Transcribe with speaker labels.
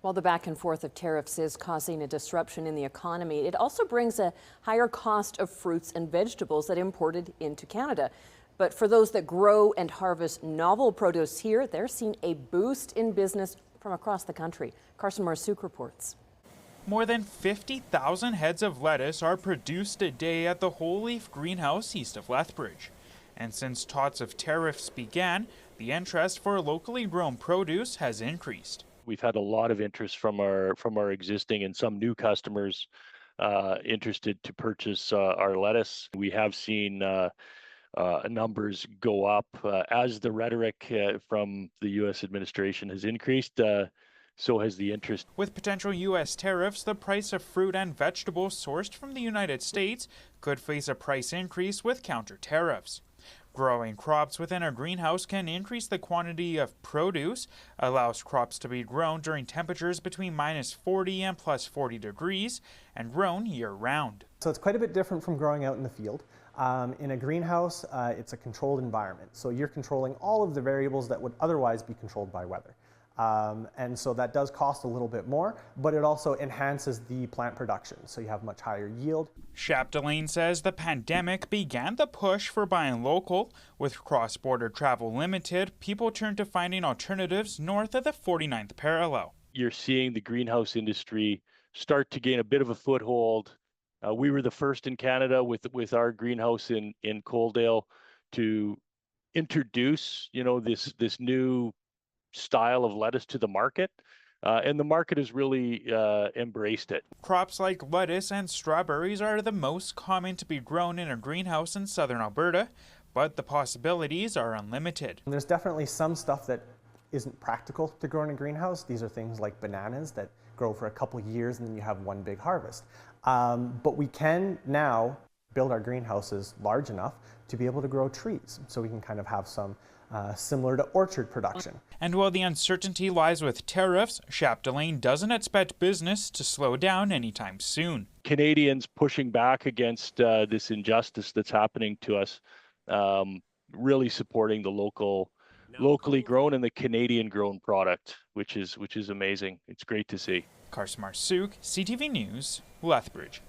Speaker 1: While the back and forth of tariffs is causing a disruption in the economy, it also brings a higher cost of fruits and vegetables that imported into Canada. But for those that grow and harvest novel produce here, they're seeing a boost in business from across the country. Carson Marsouk reports.
Speaker 2: More than 50,000 heads of lettuce are produced a day at the Whole Leaf Greenhouse east of Lethbridge. And since talks of tariffs began, the interest for locally grown produce has increased.
Speaker 3: We've had a lot of interest from our existing and some new customers interested to purchase our lettuce. We have seen numbers go up as the rhetoric from the U.S. administration has increased. So has the interest.
Speaker 2: With potential U.S. tariffs, the price of fruit and vegetables sourced from the United States could face a price increase with counter tariffs. Growing crops within a greenhouse can increase the quantity of produce, allows crops to be grown during temperatures between -40 and +40 degrees, and grown year-round.
Speaker 4: So it's quite a bit different from growing out in the field. In a greenhouse, it's a controlled environment. So you're controlling all of the variables that would otherwise be controlled by weather. And so that does cost a little bit more, but it also enhances the plant production, so you have much higher yield.
Speaker 2: Chapdelaine says the pandemic began the push for buying local. With cross-border travel limited, people turned to finding alternatives north of the 49th parallel.
Speaker 3: You're seeing the greenhouse industry start to gain a bit of a foothold. We were the first in Canada with our greenhouse in Coaldale to introduce, this new style of lettuce to the market, and the market has really embraced it.
Speaker 2: Crops like lettuce and strawberries are the most common to be grown in a greenhouse in southern Alberta, but the possibilities are unlimited.
Speaker 4: There's definitely some stuff that isn't practical to grow in a greenhouse. These are things like bananas that grow for a couple years and then you have one big harvest. But we can now build our greenhouses large enough to be able to grow trees, so we can kind of have some similar to orchard production.
Speaker 2: And while the uncertainty lies with tariffs, Chapdelaine doesn't expect business to slow down anytime soon.
Speaker 3: Canadians pushing back against this injustice that's happening to us, really supporting the locally grown and the Canadian grown product, which is amazing. It's great to see.
Speaker 2: Carson Marsouk, CTV News, Lethbridge.